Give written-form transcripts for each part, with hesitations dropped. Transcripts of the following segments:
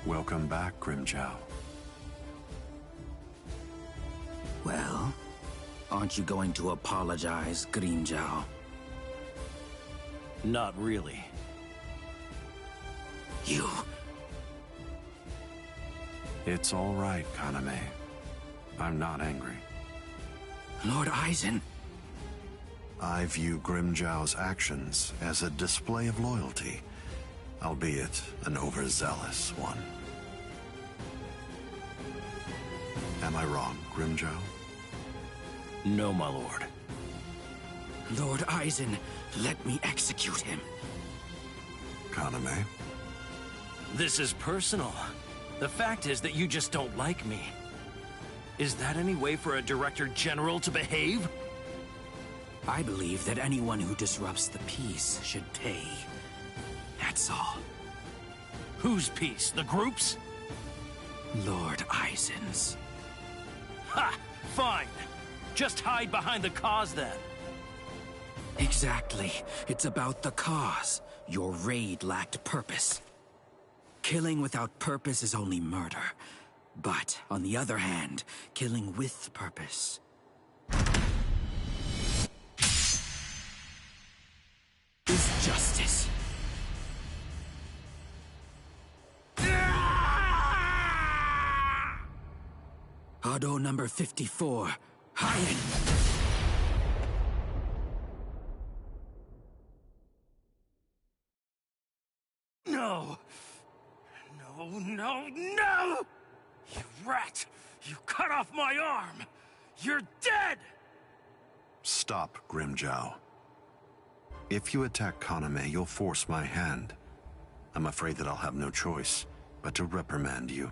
Welcome back, Grimmjow. Well, aren't you going to apologize, Grimmjow? Not really. You... It's all right, Kaname. I'm not angry. Lord Aizen... I view Grimmjow's actions as a display of loyalty, albeit an overzealous one. Am I wrong, Grimmjow? No, my lord. Lord Aizen, let me execute him. Kaname? This is personal. The fact is that you just don't like me. Is that any way for a Director General to behave? I believe that anyone who disrupts the peace should pay. That's all. Whose peace? The group's? Lord Aizen's. Ha! Fine. Just hide behind the cause then. Exactly. It's about the cause. Your raid lacked purpose. Killing without purpose is only murder. But, on the other hand, killing with purpose is justice. Hado number 54, Hien. No! No, no, no! You rat! You cut off my arm! You're dead! Stop, Grimmjow. If you attack Kaname, you'll force my hand. I'm afraid that I'll have no choice but to reprimand you.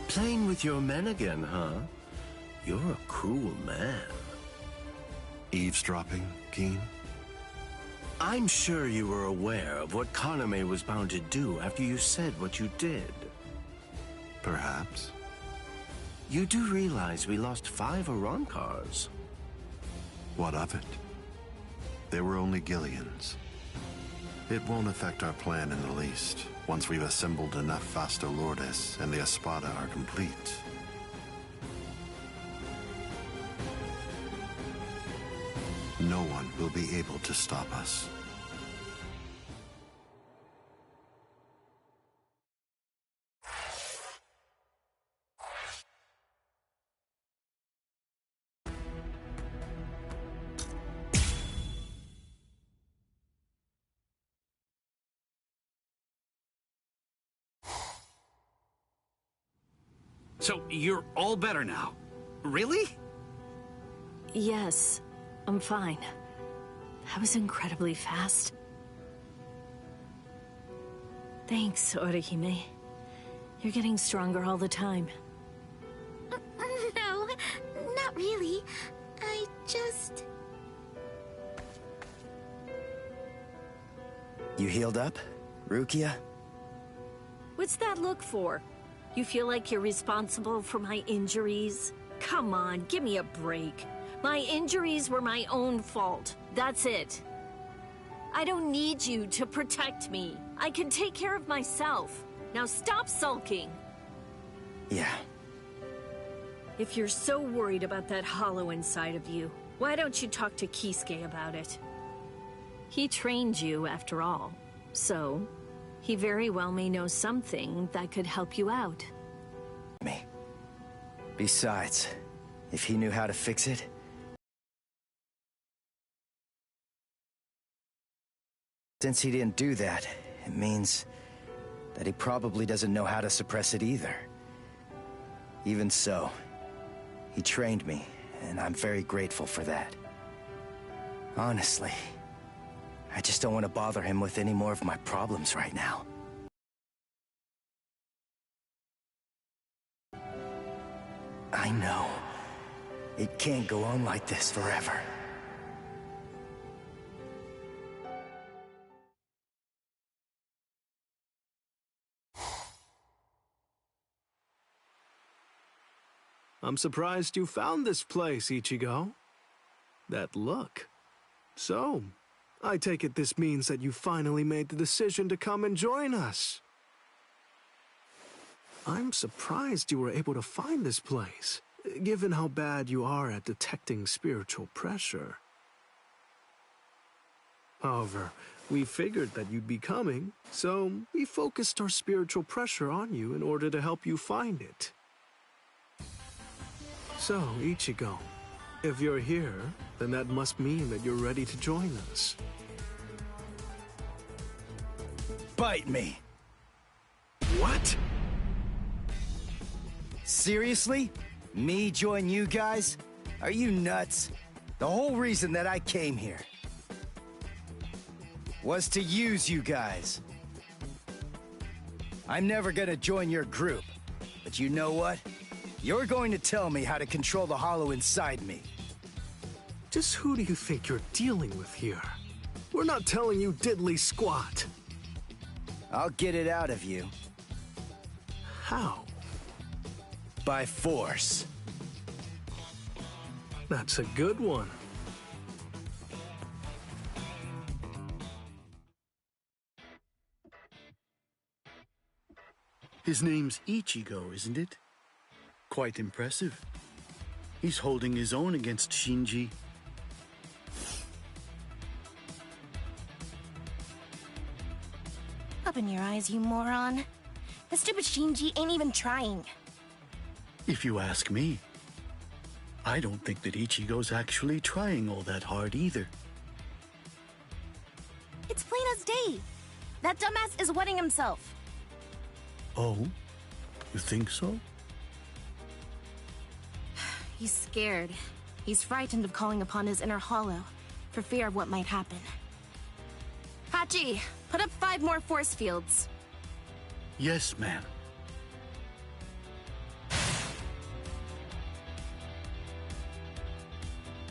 Playing with your men again, huh? You're a cruel man. Eavesdropping, Keen? I'm sure you were aware of what Kaname was bound to do after you said what you did. Perhaps. You do realize we lost 5 Arrancars. What of it? They were only Gillians. It won't affect our plan in the least, once we've assembled enough Vasto Lordes and the Espada are complete. No one will be able to stop us. So, you're all better now? Really? Yes, I'm fine. That was incredibly fast. Thanks, Orihime. You're getting stronger all the time. No, not really. I just... You healed up, Rukia? What's that look for? You feel like you're responsible for my injuries? Come on, give me a break. My injuries were my own fault. That's it. I don't need you to protect me. I can take care of myself. Now stop sulking. Yeah. If you're so worried about that hollow inside of you, why don't you talk to Kisuke about it? He trained you, after all. So, he very well may know something that could help you out. Me. Besides, if he knew how to fix it... Since he didn't do that, it means that he probably doesn't know how to suppress it either. Even so, he trained me, and I'm very grateful for that. Honestly, I just don't want to bother him with any more of my problems right now. I know. It can't go on like this forever. I'm surprised you found this place, Ichigo. That look. So, I take it this means that you finally made the decision to come and join us. I'm surprised you were able to find this place, given how bad you are at detecting spiritual pressure. However, we figured that you'd be coming, so we focused our spiritual pressure on you in order to help you find it. So, Ichigo, if you're here, then that must mean that you're ready to join us. Bite me! What? Seriously? Me join you guys? Are you nuts? The whole reason that I came here was to use you guys. I'm never gonna join your group, but you know what? You're going to tell me how to control the hollow inside me. Just who do you think you're dealing with here? We're not telling you diddly squat. I'll get it out of you. How? By force. That's a good one. His name's Ichigo, isn't it? Quite impressive. He's holding his own against Shinji. Open your eyes, you moron. The stupid Shinji ain't even trying. If you ask me, I don't think that Ichigo's actually trying all that hard either. It's plain as day. That dumbass is wetting himself. Oh? You think so? He's scared. He's frightened of calling upon his inner hollow, for fear of what might happen. Hachi, put up 5 more force fields. Yes, ma'am.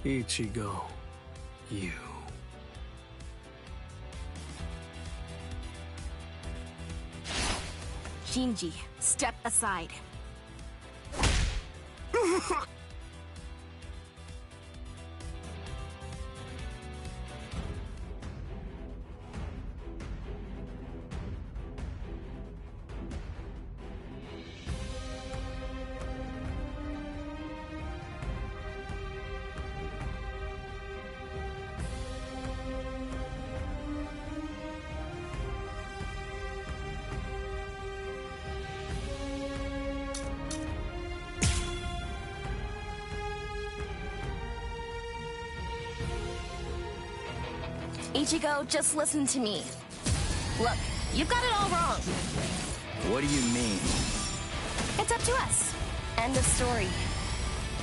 Ichigo, you. Shinji, step aside. Ichigo, just listen to me. Look, you've got it all wrong. What do you mean? It's up to us. End of story.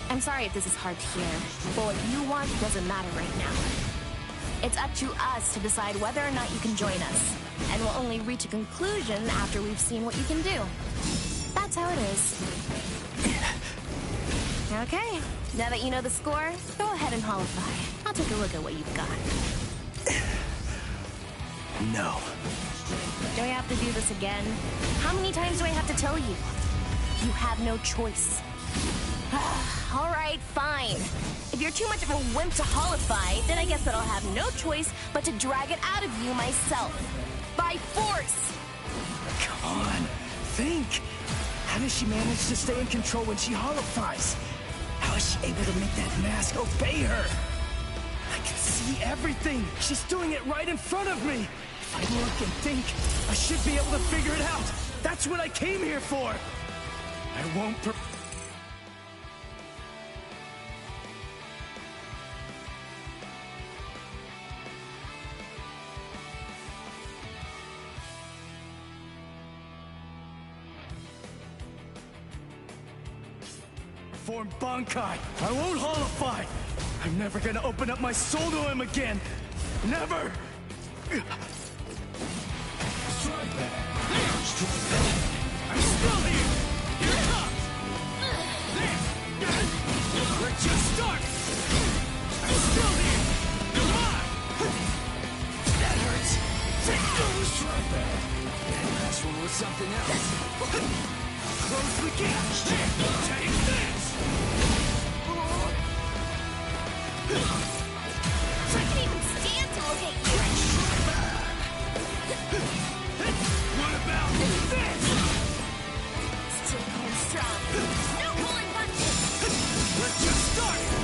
I'm sorry if this is hard to hear, but what you want doesn't matter right now. It's up to us to decide whether or not you can join us, and we'll only reach a conclusion after we've seen what you can do. That's how it is. Okay, now that you know the score, go ahead and holify. I'll take a look at what you've got. No. Do I have to do this again? How many times do I have to tell you? You have no choice. All right, fine. If you're too much of a wimp to holify, then I guess that I'll have no choice but to drag it out of you myself. By force! Come on, think. How does she manage to stay in control when she holifies? How is she able to make that mask obey her? I can see everything. She's doing it right in front of me. If I look and think, I should be able to figure it out. That's what I came here for. I won't form Bankai. I won't holify. I'm never gonna open up my soul to him again. Never! Strike back. Strike back. I'm still here. Here it comes. There. We're just starting. I'm still here. Come on. That hurts. Take those. Strike back. That last one was something else. Close the gap. There. Take this. No pulling punches! Let's just start!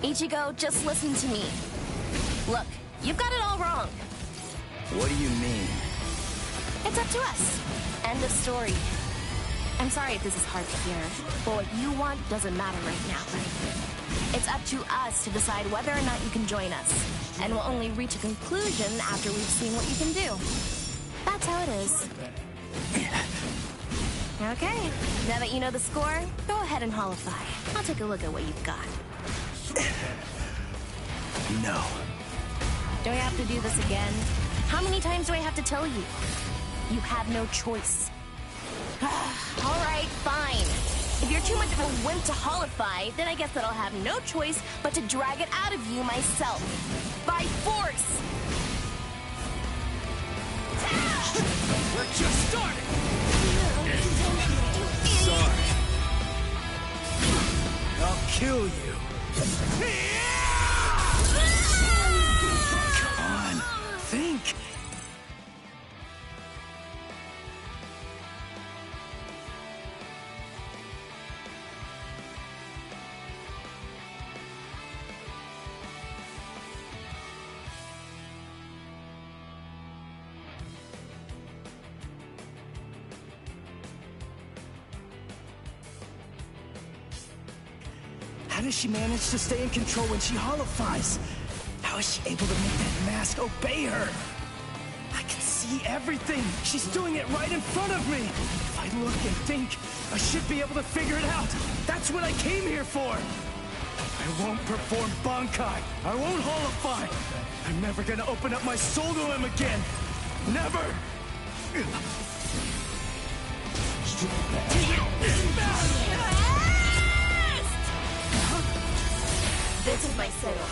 Ichigo, just listen to me. Look, you've got it all wrong. What do you mean? It's up to us. End of story. I'm sorry if this is hard to hear, but what you want doesn't matter right now. It's up to us to decide whether or not you can join us, and we'll only reach a conclusion after we've seen what you can do. That's how it is. Okay, now that you know the score, go ahead and holify. I'll take a look at what you've got. No. Do I have to do this again? How many times do I have to tell you? You have no choice. All right, fine. If you're too much of a wimp to holify, then I guess that I'll have no choice but to drag it out of you myself. By force! We're just starting! Sorry. I'll kill you. Come on, think. How does she manage to stay in control when she holifies? How is she able to make that mask obey her? I can see everything. She's doing it right in front of me. If I look and think, I should be able to figure it out. That's what I came here for. I won't perform Bankai. I won't holify. I'm never gonna open up my soul to him again. Never! This is my signal.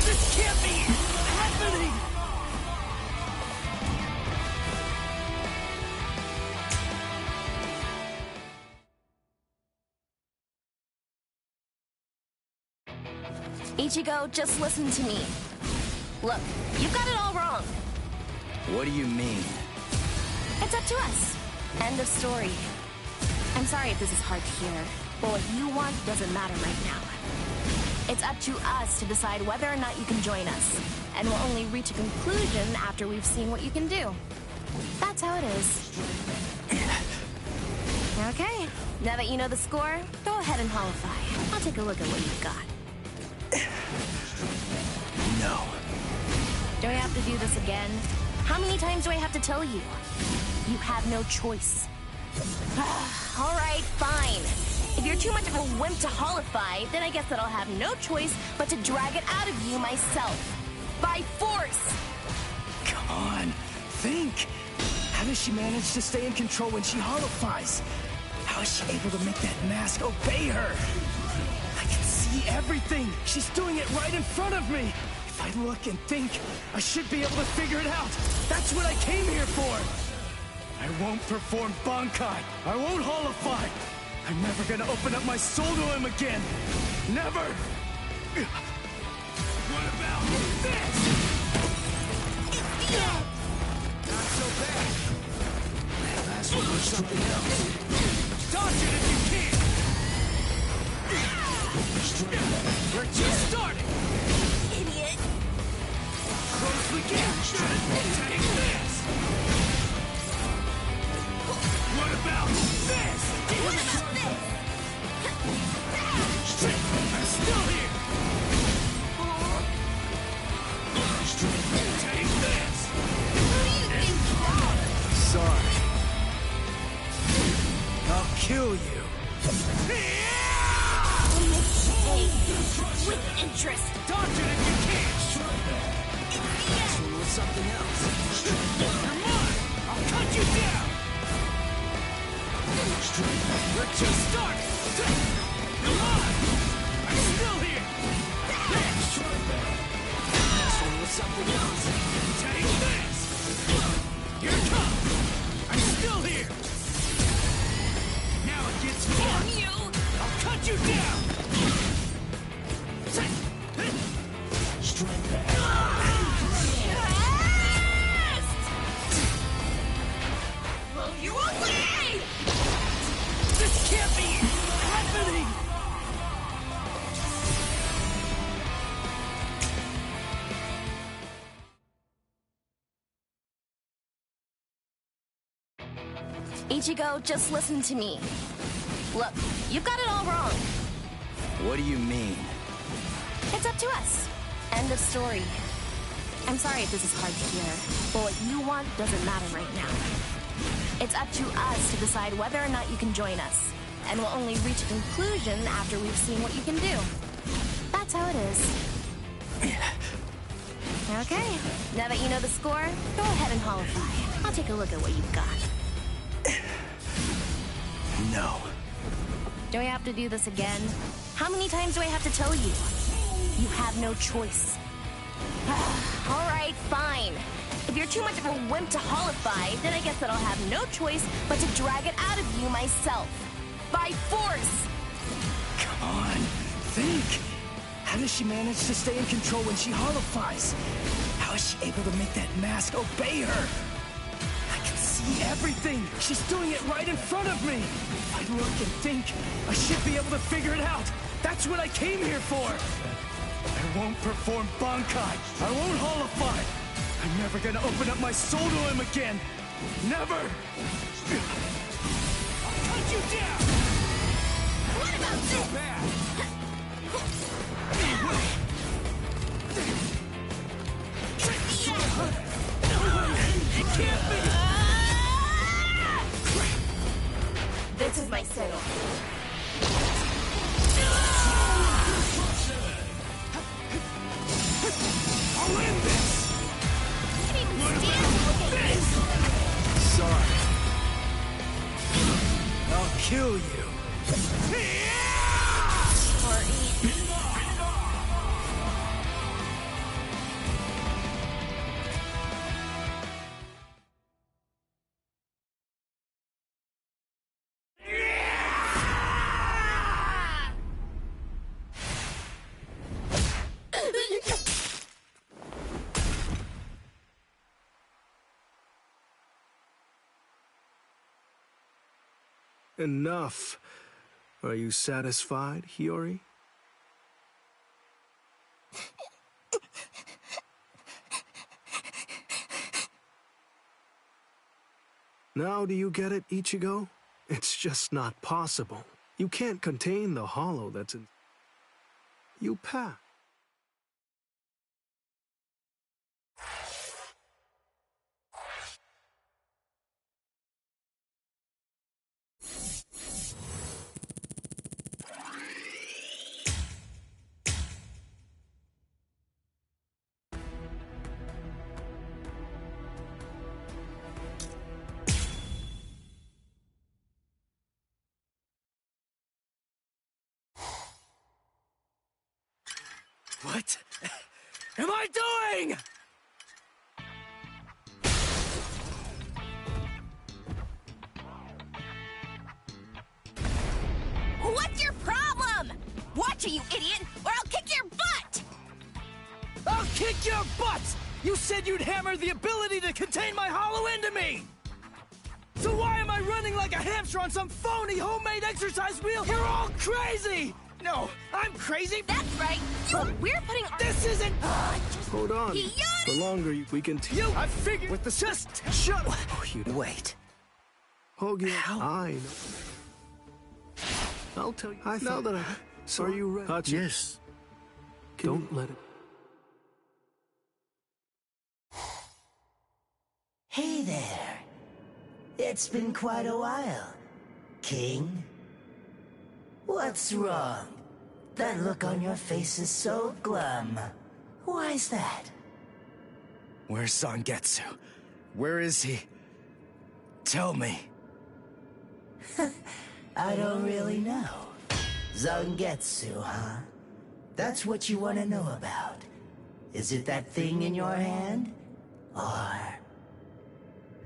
This can't be happening! Ichigo, just listen to me. Look, you've got it all wrong. What do you mean? It's up to us. End of story. I'm sorry if this is hard to hear, but what you want doesn't matter right now. It's up to us to decide whether or not you can join us, and we'll only reach a conclusion after we've seen what you can do. That's how it is. Okay, now that you know the score, go ahead and holify. I'll take a look at what you've got. No. Do I have to do this again? How many times do I have to tell you? You have no choice. All right, fine. If you're too much of a wimp to holify, then I guess that I'll have no choice but to drag it out of you myself. By force! Come on, think. How does she manage to stay in control when she holifies? How is she able to make that mask obey her? I can see everything. She's doing it right in front of me. If I look and think, I should be able to figure it out. That's what I came here for. I won't perform Bankai. I won't holify. I'm never gonna open up my soul to him again. Never! What about this? Not so bad. Last one was something else. Dodge it if you can! We're just starting! Idiot! Close we get! Take this! What about this? What about this? I'm still here! Take this! Who do you think you are? Sorry. I'll kill you. Hey, with interest. Dodge it if you can! Last one was something else. You're mine! I'll cut you down! We're just starting! Come on! I'm still here! Last one was something else. Take this! Here it comes! I'm still here! Now it gets fun! Damn you! I'll cut you down! Blow you away! This can't be happening! Ichigo, just listen to me. Look, you've got it all wrong. What do you mean? It's up to us. End of story. I'm sorry if this is hard to hear, but what you want doesn't matter right now. It's up to us to decide whether or not you can join us, and we'll only reach a conclusion after we've seen what you can do. That's how it is. Okay, now that you know the score, go ahead and holify. I'll take a look at what you've got. No. Do I have to do this again? How many times do I have to tell you? You have no choice. All right, fine. If you're too much of a wimp to holify, then I guess that I'll have no choice but to drag it out of you myself. By force! Come on, think! How does she manage to stay in control when she holifies? How is she able to make that mask obey her? I can see everything! She's doing it right in front of me! If I look and think, I should be able to figure it out! That's what I came here for! I won't perform Bankai! I won't holify! I'm never gonna open up my soul to him again! Never! I'll cut you down! What about this? Bad. It can't be! This is my signal. I'll end this! I can't even stand to look at this! Sorry. I'll kill you. Or eat. Enough. Are you satisfied, Hiyori? Now do you get it, Ichigo? It's just not possible. You can't contain the hollow that's in... You pass. What am I doing? What's your problem? Watch it, you idiot, or I'll kick your butt! I'll kick your butt! You said you'd hammer the ability to contain my hollow into me! So why am I running like a hamster on some phony homemade exercise wheel? You're all crazy! No, I'm crazy! That's right! We're putting our... This isn't... Hold on. Hiyori! The longer we continue... I figured with the... Just shut up! Oh, you don't... Wait. Hogi, How? I know. I'll tell you. Now that I... So are you ready? Hachi, Yes. don't let it... Hey there. It's been quite a while, King. What's wrong? That look on your face is so glum. Why's that? Where's Zangetsu? Where is he? Tell me. I don't really know. Zangetsu, huh? That's what you want to know about. Is it that thing in your hand? Or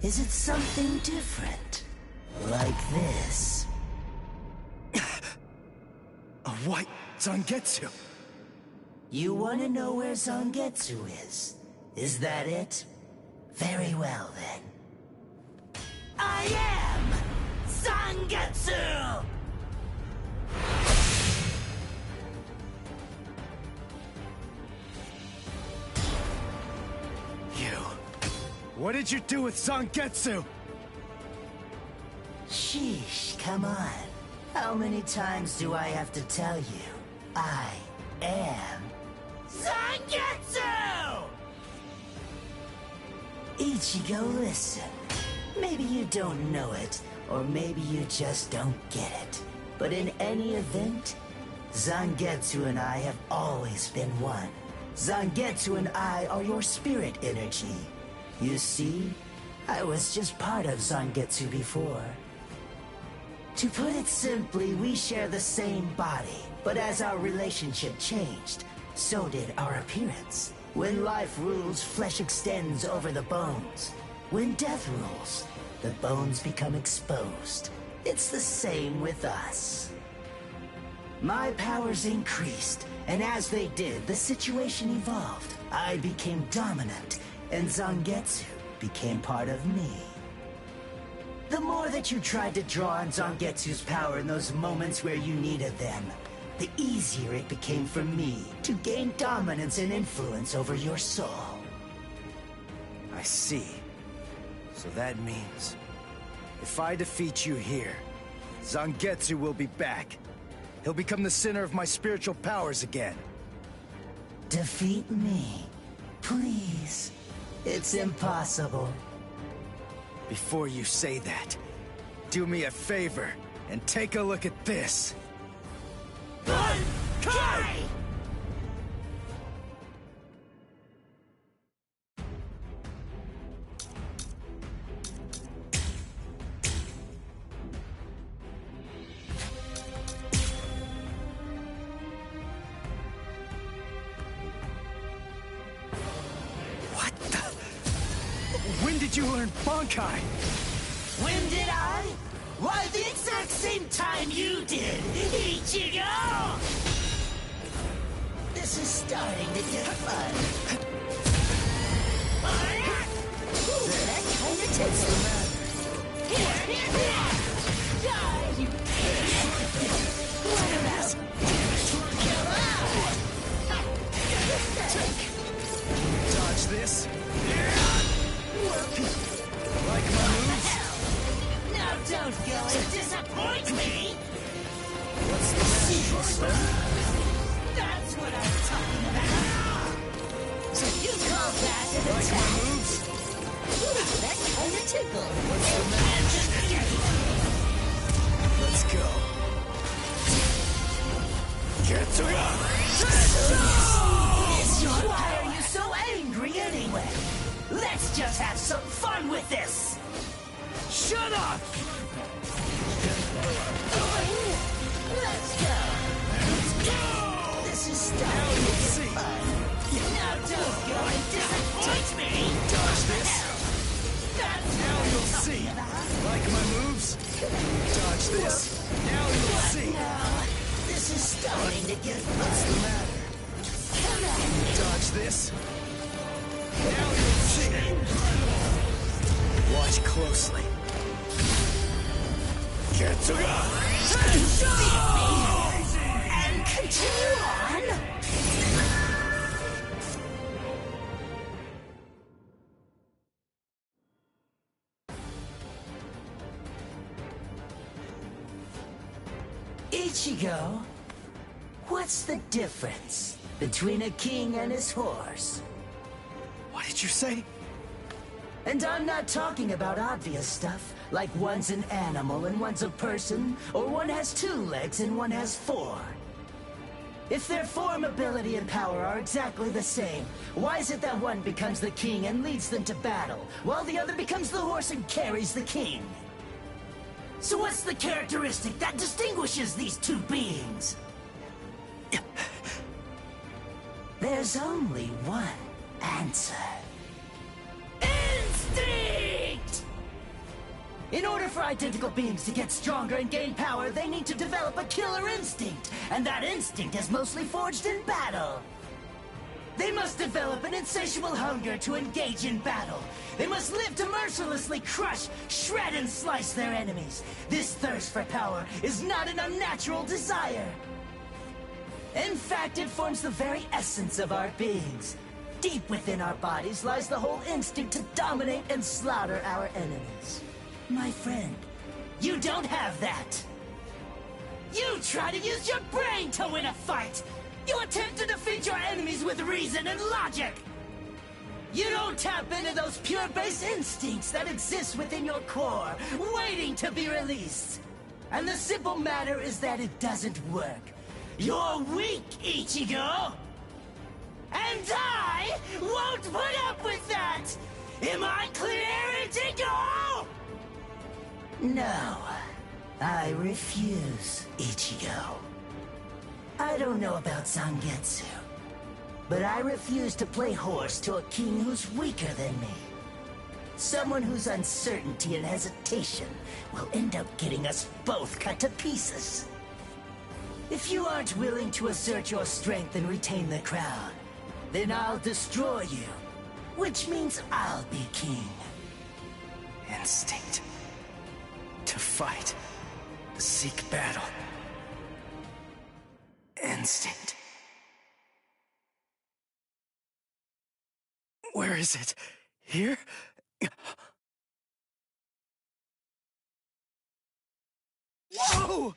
is it something different? Like this? A white Zangetsu. You want to know where Zangetsu is? Is that it? Very well, then. I am Zangetsu! You. What did you do with Zangetsu? Sheesh, come on. How many times do I have to tell you? I am Zangetsu! Ichigo, listen. Maybe you don't know it, or maybe you just don't get it. But in any event, Zangetsu and I have always been one. Zangetsu and I are your spirit energy. You see, I was just part of Zangetsu before. To put it simply, we share the same body, but as our relationship changed, so did our appearance. When life rules, flesh extends over the bones. When death rules, the bones become exposed. It's the same with us. My powers increased, and as they did, the situation evolved. I became dominant, and Zangetsu became part of me. The more that you tried to draw on Zangetsu's power in those moments where you needed them, the easier it became for me to gain dominance and influence over your soul. I see. So that means, if I defeat you here, Zangetsu will be back. He'll become the center of my spiritual powers again. Defeat me, please. It's impossible. Before you say that, do me a favor and take a look at this. Kai! What the? When did you learn Bankai? When did I? Why, the exact same time you did, Ichigo! This is starting to get fun. That kind of takes the matter. Here! Die, you what about? Dodge this. Like my moves? Now don't go and disappoint me! What's the matter? That's what I'm talking about! So you call that an Like attack? my moves? That kind of tickle. What's the matter? Let's go. Getsuga! Why are you so angry anyway? Let's just have some fun with this! Shut up! Let's go! This is starting to get fun. Now don't go and disappoint me! Dodge this. That's Now what you'll I'm see. talking about. Like my moves? Dodge this. Now you'll see. Now, this is starting to get fun. What's the matter? Come on! Dodge this. Now you'll see. Watch closely. Getsuga! And continue on! Ichigo, what's the difference between a king and his horse? What did you say? And I'm not talking about obvious stuff, like one's an animal and one's a person, or one has 2 legs and one has 4. If their form, ability, and power are exactly the same, why is it that one becomes the king and leads them to battle, while the other becomes the horse and carries the king? So what's the characteristic that distinguishes these 2 beings? There's only one answer. Instinct! In order for identical beings to get stronger and gain power, they need to develop a killer instinct, and that instinct is mostly forged in battle. They must develop an insatiable hunger to engage in battle. They must live to mercilessly crush, shred, and slice their enemies. This thirst for power is not an unnatural desire. In fact, it forms the very essence of our beings. Deep within our bodies lies the whole instinct to dominate and slaughter our enemies. My friend, You don't have that. You try to use your brain to win a fight. You attempt to defeat your enemies with reason and logic. You don't tap into those pure base instincts that exist within your core, waiting to be released. And the simple matter is that it doesn't work. You're weak, Ichigo! And I won't put up with that! Am I clear, Ichigo? No. I refuse, Ichigo. I don't know about Zangetsu, but I refuse to play horse to a king who's weaker than me. Someone whose uncertainty and hesitation will end up getting us both cut to pieces. If you aren't willing to assert your strength and retain the crown, then I'll destroy you, which means I'll be king. Instinct. To fight. Seek battle. Instinct. Where is it? Here? Whoa!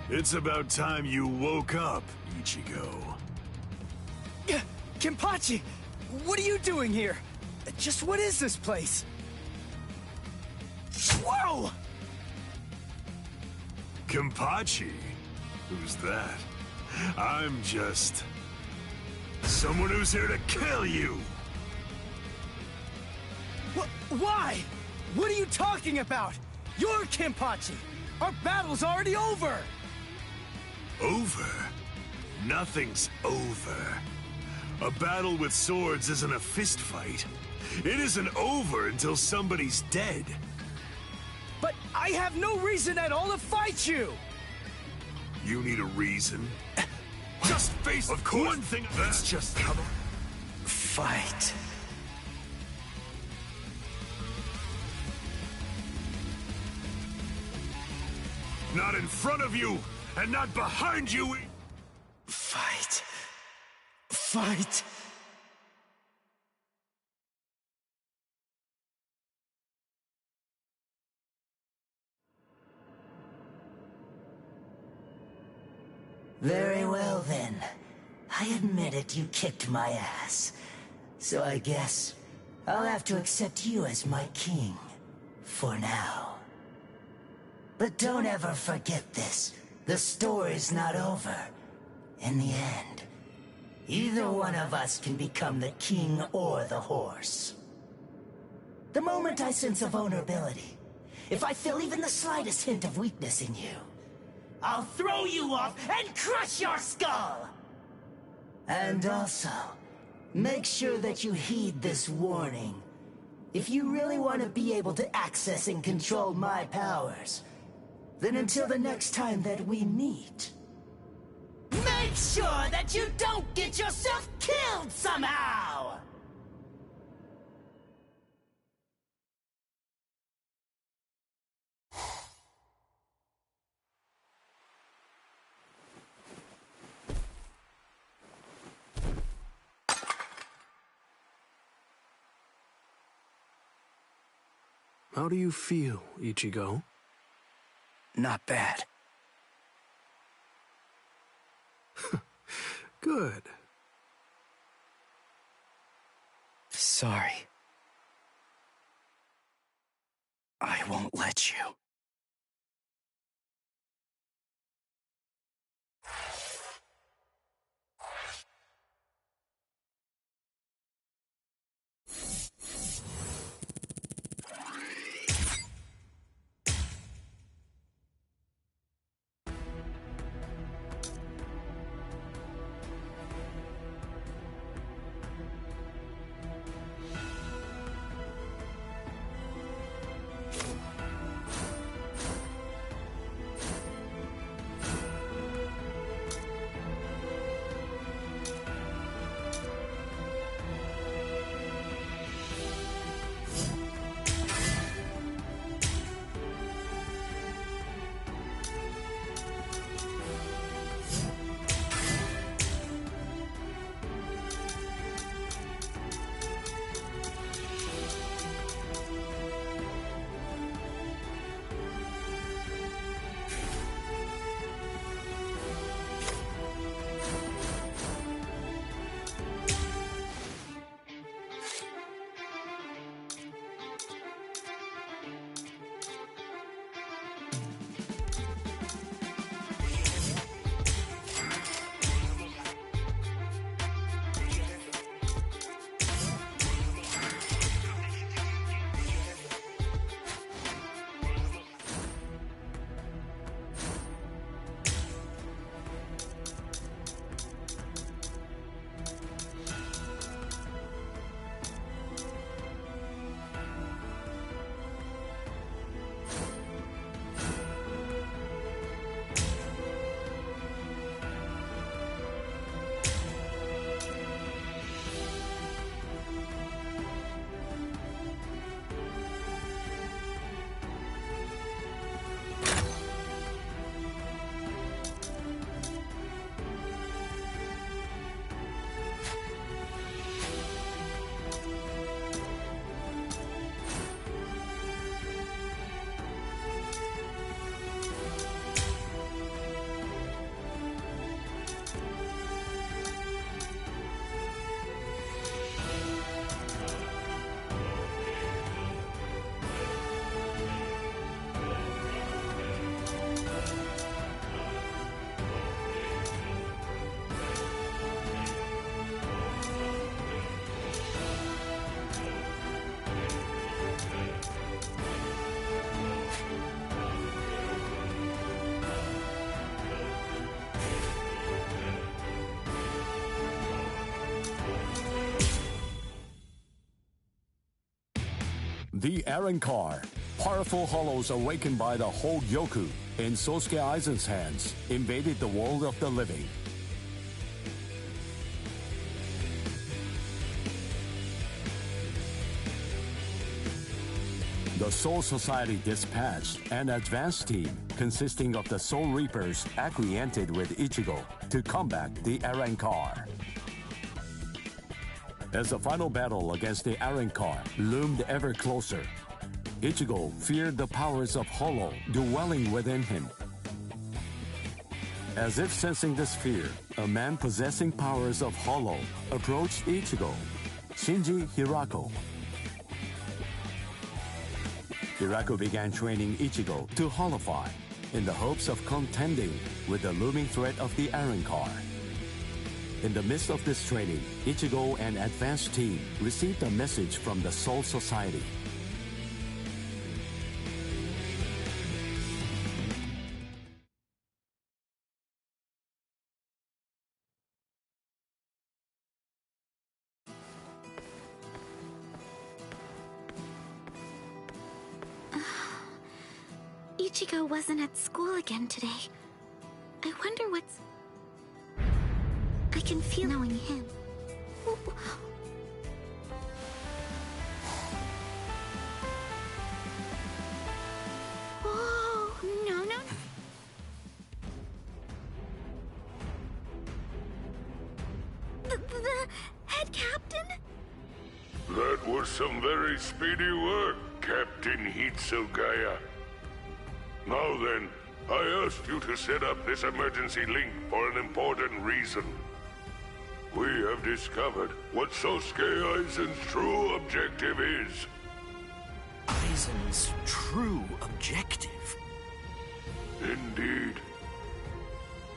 It's about time you woke up, Ichigo. Kenpachi! What are you doing here? Just what is this place? Whoa! Kenpachi? Who's that? I'm just... someone who's here to kill you! Why? What are you talking about? You're Kenpachi! Our battle's already over! Over? Nothing's over. A battle with swords isn't a fist fight. It isn't over until somebody's dead. But I have no reason at all to fight you! You need a reason? Just face of course. One thing. Let's just come on. Fight. Not in front of you, and not behind you. Fight. Fight. Very well, then. I admit it, you kicked my ass. So I guess I'll have to accept you as my king. For now. But don't ever forget this. The story's not over. In the end, either one of us can become the king or the horse. The moment I sense a vulnerability, if I feel even the slightest hint of weakness in you, I'll throw you off and crush your skull! And also, make sure that you heed this warning. If you really want to be able to access and control my powers, then until the next time that we meet, make sure that you don't get yourself killed somehow! How do you feel, Ichigo? Not bad. Good. Sorry. I won't let you. The Arrancar. Powerful hollows awakened by the Hogyoku in Sosuke Aizen's hands invaded the world of the living. The Soul Society dispatched an advance team consisting of the Soul Reapers acquainted with Ichigo to combat the Arrancar. As the final battle against the Arrancar loomed ever closer, Ichigo feared the powers of Hollow dwelling within him. As if sensing this fear, a man possessing powers of Hollow approached Ichigo, Shinji Hirako. Hirako began training Ichigo to Hollowfy in the hopes of contending with the looming threat of the Arrancar. In the midst of this training, Ichigo and advanced team received a message from the Soul Society. Ichigo wasn't at school again today. I wonder what's... I can feel knowing him. Whoa, no. The head captain? That was some very speedy work, Captain Hitsugaya. Now then, I asked you to set up this emergency link for an important reason. We have discovered what Sosuke Aizen's true objective is. Aizen's true objective? Indeed.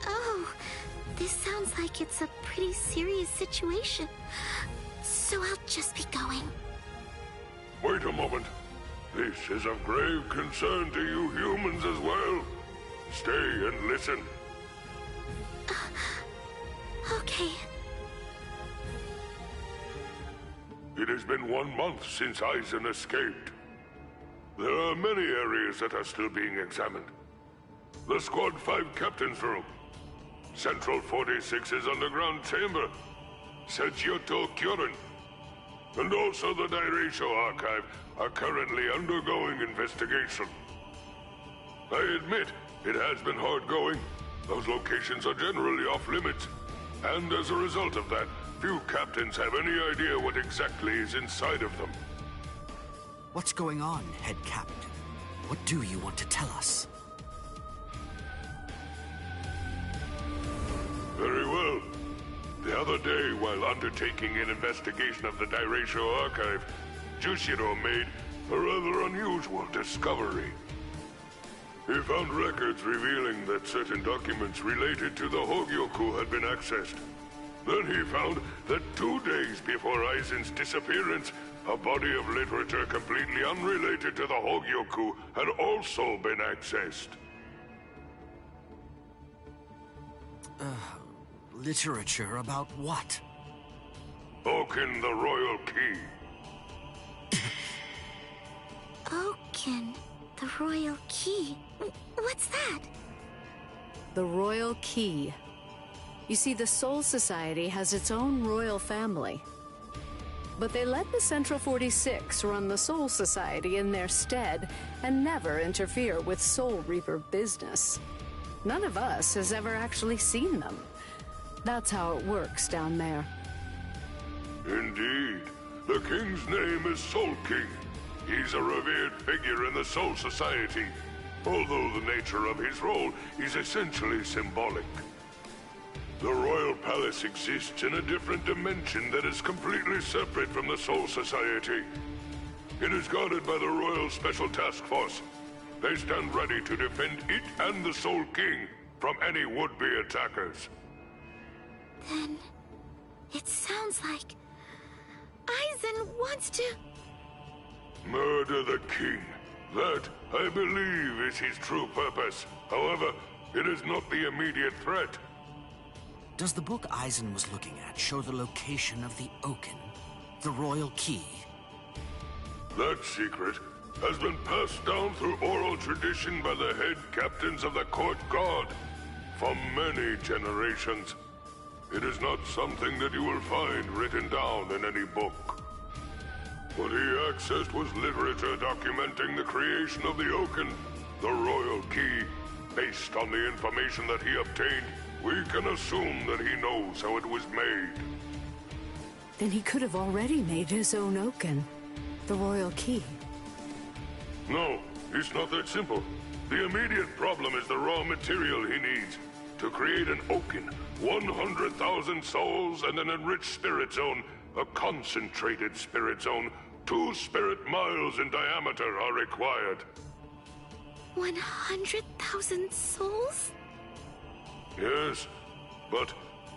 Oh, this sounds like it's a pretty serious situation. So I'll just be going. Wait a moment. This is of grave concern to you humans as well. Stay and listen. Okay. It has been 1 month since Aizen escaped. There are many areas that are still being examined. The Squad 5 Captain's Room, Central 46's underground chamber, Sechioto Kyorin, and also the Daireisho Archive are currently undergoing investigation. I admit, it has been hard going. Those locations are generally off limits. And as a result of that, few captains have any idea what exactly is inside of them. What's going on, Head Captain? What do you want to tell us? Very well. The other day, while undertaking an investigation of the Daireisho Archive, Jushiro made a rather unusual discovery. He found records revealing that certain documents related to the Hogyoku had been accessed. Then he found that 2 days before Aizen's disappearance, a body of literature completely unrelated to the Hogyoku had also been accessed. Literature about what? Oaken the Royal Key. Oaken, the Royal Key. What's that? The Royal Key. You see, the Soul Society has its own royal family. But they let the Central 46 run the Soul Society in their stead and never interfere with Soul Reaper business. None of us has ever actually seen them. That's how it works down there. Indeed. The king's name is Soul King. He's a revered figure in the Soul Society, although the nature of his role is essentially symbolic. The Royal Palace exists in a different dimension that is completely separate from the Soul Society. It is guarded by the Royal Special Task Force. They stand ready to defend it and the Soul King from any would-be attackers. Then, it sounds like Aizen wants to... Murder the king. That, I believe, is his true purpose. However, it is not the immediate threat. Does the book Aizen was looking at show the location of the Oaken, the Royal Key? That secret has been passed down through oral tradition by the head captains of the Court Guard for many generations. It is not something that you will find written down in any book. What he accessed was literature documenting the creation of the Oaken, the Royal Key. Based on the information that he obtained, we can assume that he knows how it was made. Then he could have already made his own Oaken, the Royal Key. No, it's not that simple. The immediate problem is the raw material he needs. To create an Oaken, 100,000 souls and an enriched spirit zone, a concentrated spirit zone, 2 spirit miles in diameter are required. 100,000 souls? Yes, but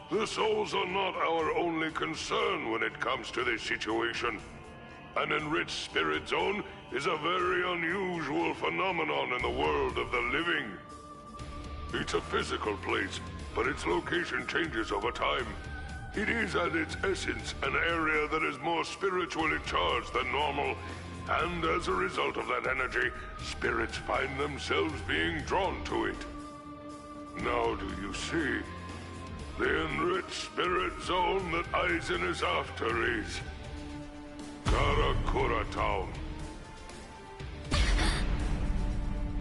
the souls are not our only concern when it comes to this situation. An enriched spirit zone is a very unusual phenomenon in the world of the living. It's a physical place, but its location changes over time. It is at its essence an area that is more spiritually charged than normal, and as a result of that energy, spirits find themselves being drawn to it. Now do you see? The enriched spirit zone that Aizen is after is Karakura Town.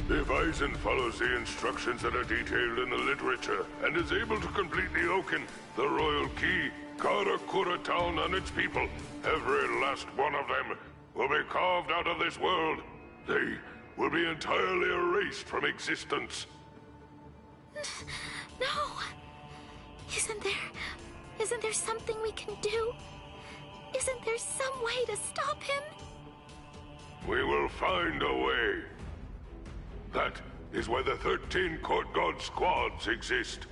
If Aizen follows the instructions that are detailed in the literature and is able to complete the Oaken, the Royal Key, Karakura Town and its people, every last one of them, will be carved out of this world. They will be entirely erased from existence. No! Isn't there something we can do? Isn't there some way to stop him? We will find a way. That is why the 13 Court Guard squads exist.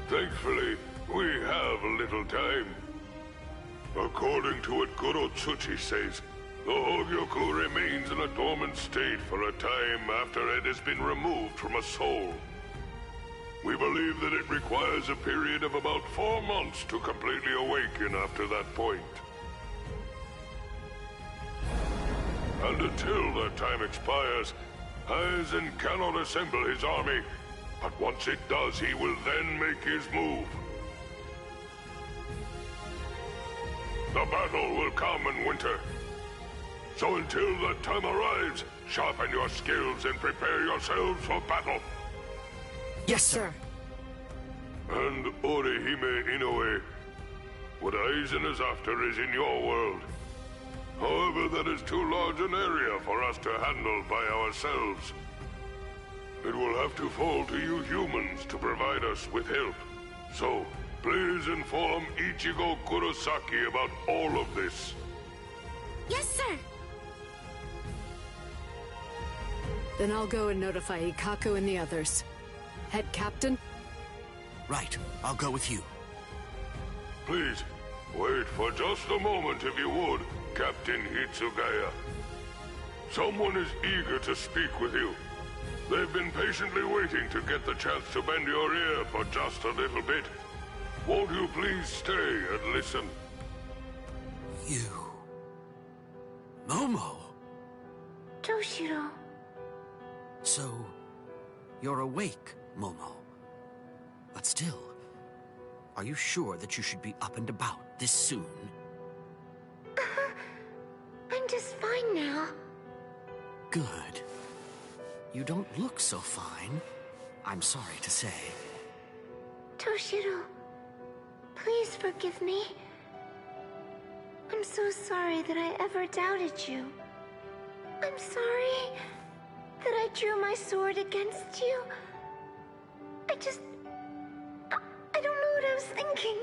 Thankfully, we have little time. According to what Goro Tsuchi says, the Hogyoku remains in a dormant state for a time after it has been removed from a soul. We believe that it requires a period of about 4 months to completely awaken after that point. And until that time expires, Aizen cannot assemble his army, but once it does, he will then make his move. The battle will come in winter. So until that time arrives, sharpen your skills and prepare yourselves for battle. Yes, sir. And Orihime Inoue, what Aizen is after is in your world. However, that is too large an area for us to handle by ourselves. It will have to fall to you humans to provide us with help. So, please inform Ichigo Kurosaki about all of this. Yes, sir! Then I'll go and notify Ikkaku and the others. Head Captain? Right, I'll go with you. Please, wait for just a moment if you would, Captain Hitsugaya. Someone is eager to speak with you. They've been patiently waiting to get the chance to bend your ear for just a little bit. Won't you please stay and listen? You... Momo! Toshiro. So, you're awake, Momo. But still, are you sure that you should be up and about this soon? I'm just fine now. Good. You don't look so fine, I'm sorry to say. Toshiro, please forgive me. I'm so sorry that I ever doubted you. I'm sorry that I drew my sword against you. I don't know what I was thinking.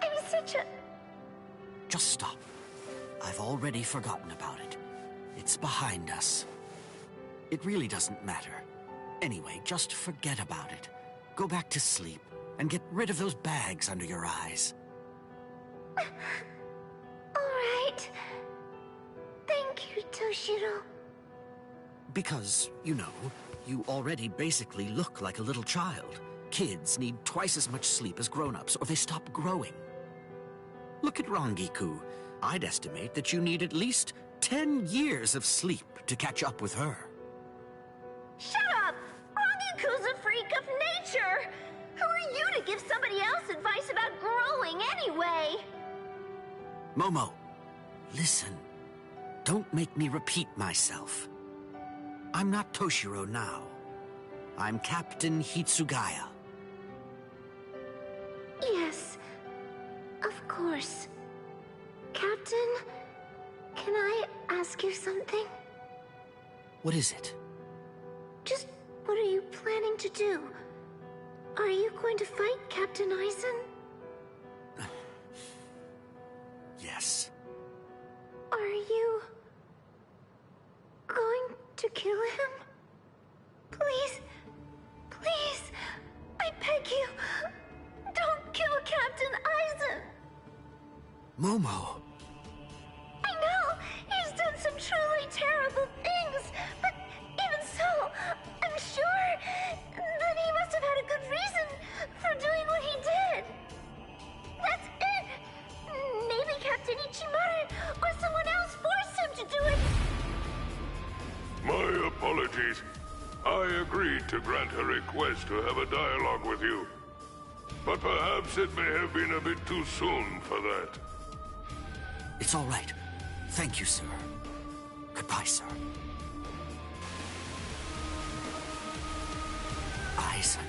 I'm such a... Just stop. I've already forgotten about it. It's behind us. It really doesn't matter. Anyway, just forget about it. Go back to sleep, and get rid of those bags under your eyes. All right. Thank you, Toshiro. Because, you know, you already basically look like a little child. Kids need twice as much sleep as grown-ups, or they stop growing. Look at Rangiku. I'd estimate that you need at least 10 years of sleep to catch up with her. Shut up! Rangiku's a freak of nature! Who are you to give somebody else advice about growing anyway? Momo, listen. Don't make me repeat myself. I'm not Toshiro now. I'm Captain Hitsugaya. Yes, of course. Captain, can I ask you something? What is it? Just what are you planning to do? Are you going to fight Captain Aizen? Yes. Are you going to kill him? Please, please, I beg you, don't kill Captain Aizen! Momo! I know, he's done some truly terrible things, but even so, I'm sure that he must have had a good reason for doing what he did. That's it! Maybe Captain Ichimara or someone else forced him to do it! My apologies. I agreed to grant her request to have a dialogue with you. But perhaps it may have been a bit too soon for that. It's all right. Thank you, sir. Goodbye, sir. Aizen.